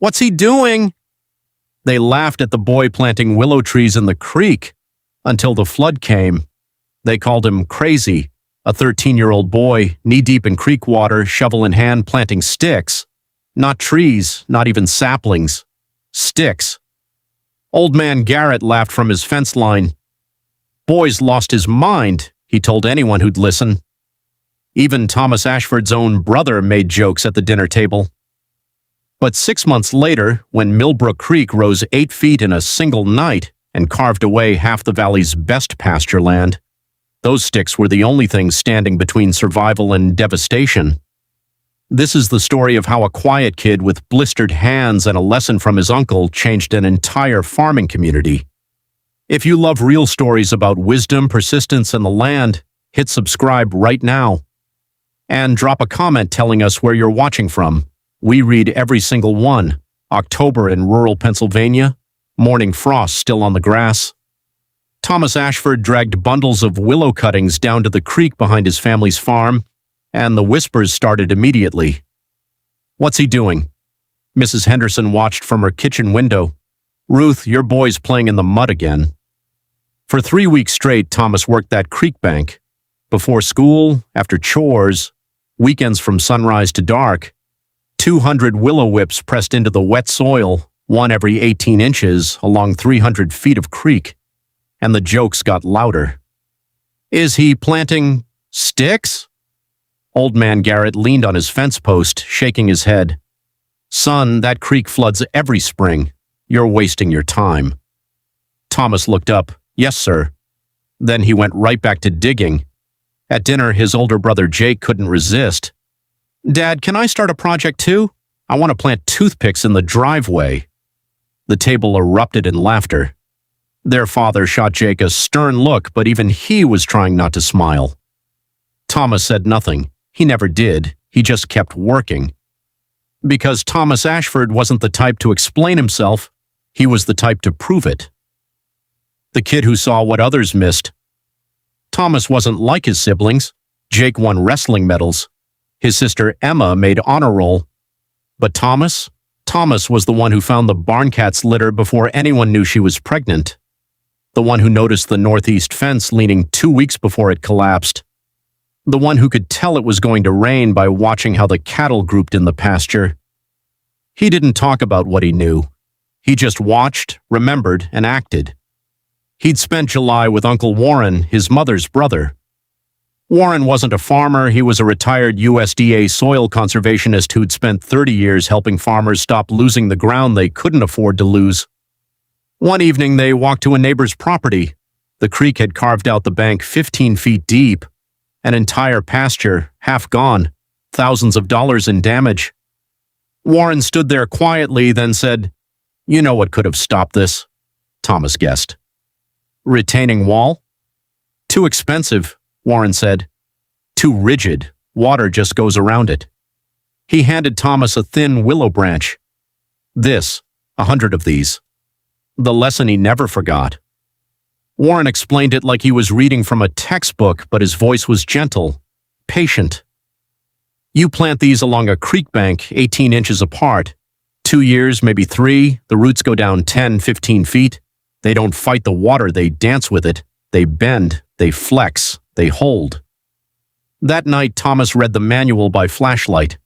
What's he doing?" They laughed at the boy planting willow trees in the creek until the flood came. They called him crazy, a 13-year-old boy, knee-deep in creek water, shovel in hand, planting sticks. Not trees, not even saplings. Sticks. Old man Garrett laughed from his fence line. "Boy's lost his mind," he told anyone who'd listen. Even Thomas Ashford's own brother made jokes at the dinner table. But 6 months later, when Millbrook Creek rose 8 feet in a single night and carved away half the valley's best pasture land, those sticks were the only things standing between survival and devastation. This is the story of how a quiet kid with blistered hands and a lesson from his uncle changed an entire farming community. If you love real stories about wisdom, persistence, and the land, hit subscribe right now. And drop a comment telling us where you're watching from. We read every single one. October in rural Pennsylvania. Morning frost still on the grass. Thomas Ashford dragged bundles of willow cuttings down to the creek behind his family's farm, and the whispers started immediately. "What's he doing?" Mrs. Henderson watched from her kitchen window. "Ruth, your boy's playing in the mud again." For 3 weeks straight, Thomas worked that creek bank. Before school, after chores, weekends from sunrise to dark. 200 willow whips pressed into the wet soil, one every 18 inches, along 300 feet of creek. And the jokes got louder. "Is he planting sticks?" Old man Garrett leaned on his fence post, shaking his head. "Son, that creek floods every spring. You're wasting your time." Thomas looked up. "Yes, sir." Then he went right back to digging. At dinner, his older brother Jake couldn't resist. "Dad, can I start a project too? I want to plant toothpicks in the driveway." The table erupted in laughter. Their father shot Jake a stern look, but even he was trying not to smile. Thomas said nothing. He never did. He just kept working. Because Thomas Ashford wasn't the type to explain himself, he was the type to prove it. The kid who saw what others missed. Thomas wasn't like his siblings. Jake won wrestling medals. His sister Emma made honor roll. But Thomas was the one who found the barn cat's litter before anyone knew she was pregnant. The one who noticed the northeast fence leaning 2 weeks before it collapsed. The one who could tell it was going to rain by watching how the cattle grouped in the pasture. He didn't talk about what he knew. He just watched, remembered, and acted. He'd spent July with Uncle Warren, his mother's brother. Warren wasn't a farmer, he was a retired USDA soil conservationist who'd spent 30 years helping farmers stop losing the ground they couldn't afford to lose. One evening, they walked to a neighbor's property. The creek had carved out the bank 15 feet deep. An entire pasture, half gone, thousands of dollars in damage. Warren stood there quietly, then said, "You know what could have stopped this?" Thomas guessed. "Retaining wall?" "Too expensive," Warren said. "Too rigid. Water just goes around it." He handed Thomas a thin willow branch. "This, 100 of these." The lesson he never forgot. Warren explained it like he was reading from a textbook, but his voice was gentle, patient. "You plant these along a creek bank 18 inches apart. 2 years, maybe 3, the roots go down 10, 15 feet. They don't fight the water, they dance with it. They bend, they flex, they hold." That night, Thomas read the manual by flashlight.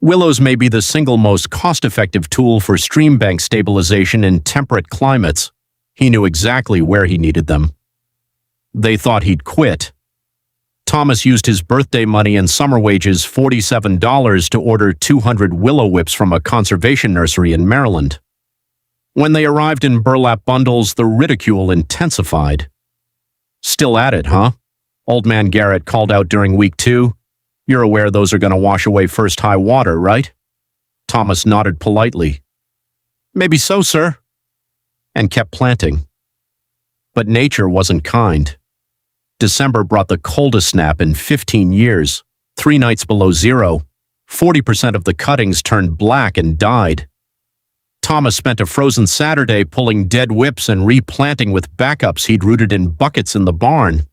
Willows may be the single most cost-effective tool for stream bank stabilization in temperate climates. He knew exactly where he needed them. They thought he'd quit. Thomas used his birthday money and summer wages, $47, to order 200 willow whips from a conservation nursery in Maryland. When they arrived in burlap bundles, the ridicule intensified. "Still at it, huh?" Old man Garrett called out during week 2. "You're aware those are going to wash away first high water, right?" Thomas nodded politely. "Maybe so, sir," and kept planting. But nature wasn't kind. December brought the coldest snap in 15 years, 3 nights below zero. 40% of the cuttings turned black and died. Thomas spent a frozen Saturday pulling dead whips and replanting with backups he'd rooted in buckets in the barn.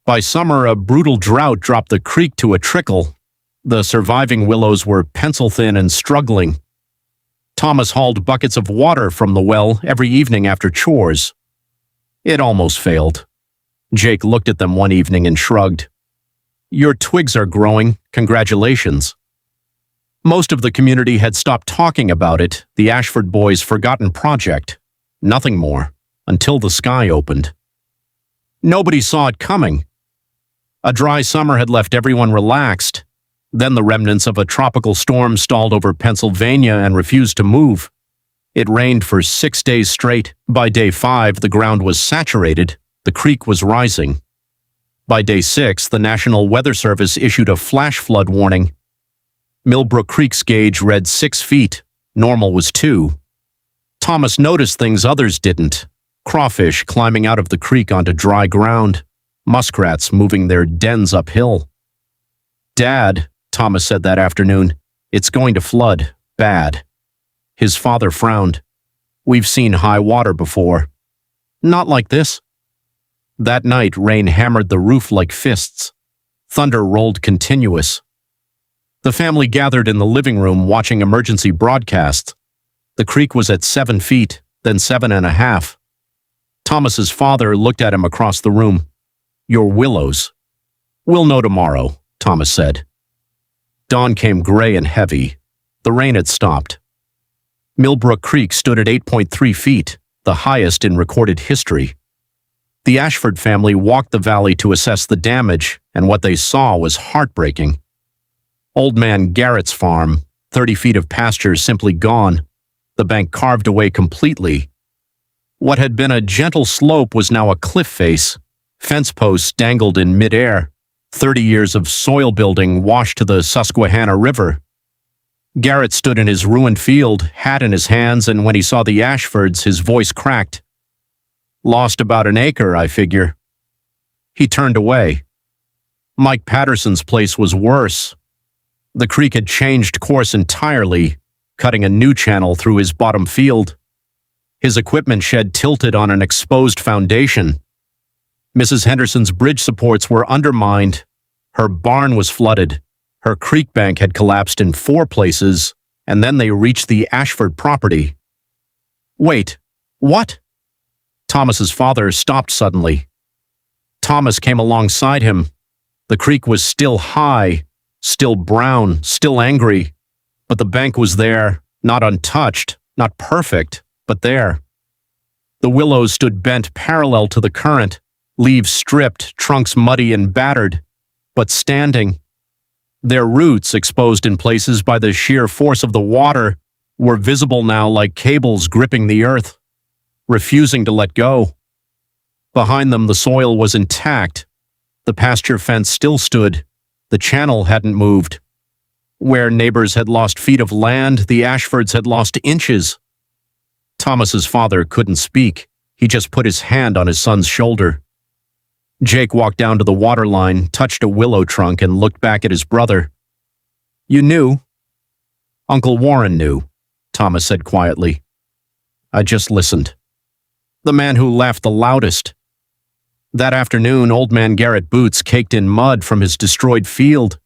By summer, a brutal drought dropped the creek to a trickle. The surviving willows were pencil-thin and struggling. Thomas hauled buckets of water from the well every evening after chores. It almost failed. Jake looked at them one evening and shrugged. "Your twigs are growing, congratulations." Most of the community had stopped talking about it, the Ashford boys' forgotten project. Nothing more, until the sky opened. Nobody saw it coming. A dry summer had left everyone relaxed. Then the remnants of a tropical storm stalled over Pennsylvania and refused to move. It rained for 6 days straight. By day 5, the ground was saturated. The creek was rising. By day 6, the National Weather Service issued a flash flood warning. Millbrook Creek's gauge read 6 feet. Normal was 2. Thomas noticed things others didn't. Crawfish climbing out of the creek onto dry ground. Muskrats moving their dens uphill. "Dad," Thomas said that afternoon, "it's going to flood. Bad." His father frowned. "We've seen high water before." "Not like this." That night, rain hammered the roof like fists. Thunder rolled continuous. The family gathered in the living room watching emergency broadcasts. The creek was at 7 feet, then 7.5. Thomas's father looked at him across the room. "Your willows." "We'll know tomorrow," Thomas said. Dawn came gray and heavy. The rain had stopped. Millbrook Creek stood at 8.3 feet, the highest in recorded history. The Ashford family walked the valley to assess the damage, and what they saw was heartbreaking. Old man Garrett's farm, 30 feet of pasture simply gone, the bank carved away completely. What had been a gentle slope was now a cliff face. Fence posts dangled in midair. 30 years of soil building washed to the Susquehanna River. Garrett stood in his ruined field, hat in his hands, and when he saw the Ashfords, his voice cracked. "Lost about an acre, I figure." He turned away. Mike Patterson's place was worse. The creek had changed course entirely, cutting a new channel through his bottom field. His equipment shed tilted on an exposed foundation. Mrs. Henderson's bridge supports were undermined. Her barn was flooded. Her creek bank had collapsed in 4 places, and then they reached the Ashford property. "Wait, what?" Thomas's father stopped suddenly. Thomas came alongside him. The creek was still high, still brown, still angry, but the bank was there, not untouched, not perfect, but there. The willows stood bent parallel to the current, leaves stripped, trunks muddy and battered, but standing. Their roots, exposed in places by the sheer force of the water, were visible now like cables gripping the earth, refusing to let go. Behind them, the soil was intact. The pasture fence still stood. The channel hadn't moved. Where neighbors had lost feet of land, the Ashfords had lost inches. Thomas's father couldn't speak. He just put his hand on his son's shoulder. Jake walked down to the water line, touched a willow trunk, and looked back at his brother. "You knew?" "Uncle Warren knew," Thomas said quietly. "I just listened." The man who laughed the loudest. That afternoon, old man Garrett Boots caked in mud from his destroyed field.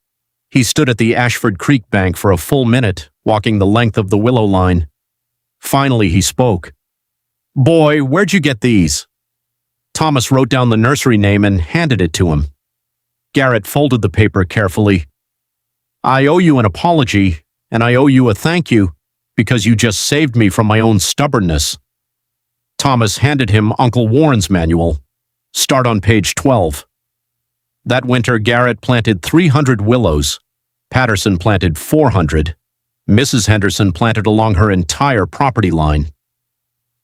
He stood at the Ashford Creek bank for a full minute, walking the length of the willow line. Finally, he spoke. "Boy, where'd you get these?" Thomas wrote down the nursery name and handed it to him. Garrett folded the paper carefully. "I owe you an apology, and I owe you a thank you, because you just saved me from my own stubbornness." Thomas handed him Uncle Warren's manual. "Start on page 12. That winter, Garrett planted 300 willows. Patterson planted 400. Mrs. Henderson planted along her entire property line.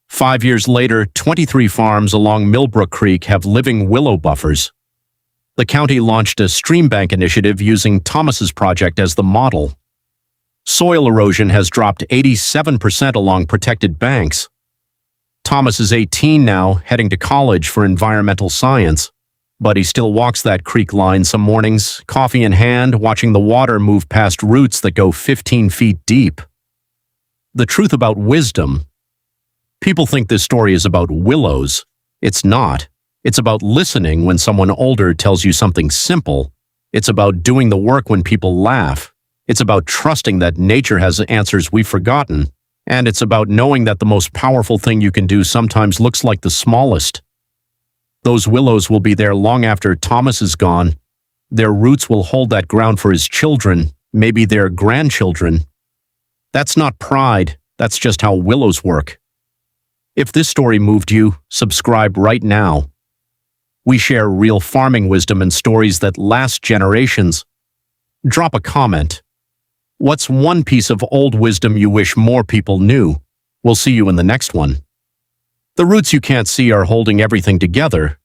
5 years later, 23 farms along Millbrook Creek have living willow buffers. The county launched a stream bank initiative using Thomas's project as the model. Soil erosion has dropped 87% along protected banks. Thomas is 18 now, heading to college for environmental science, but he still walks that creek line some mornings, coffee in hand, watching the water move past roots that go 15 feet deep. The truth about wisdom. People think this story is about willows. It's not. It's about listening when someone older tells you something simple. It's about doing the work when people laugh. It's about trusting that nature has answers we've forgotten. And it's about knowing that the most powerful thing you can do sometimes looks like the smallest. Those willows will be there long after Thomas is gone. Their roots will hold that ground for his children, maybe their grandchildren. That's not pride, that's just how willows work. If this story moved you, subscribe right now. We share real farming wisdom and stories that last generations. Drop a comment. What's one piece of old wisdom you wish more people knew? We'll see you in the next one. The roots you can't see are holding everything together,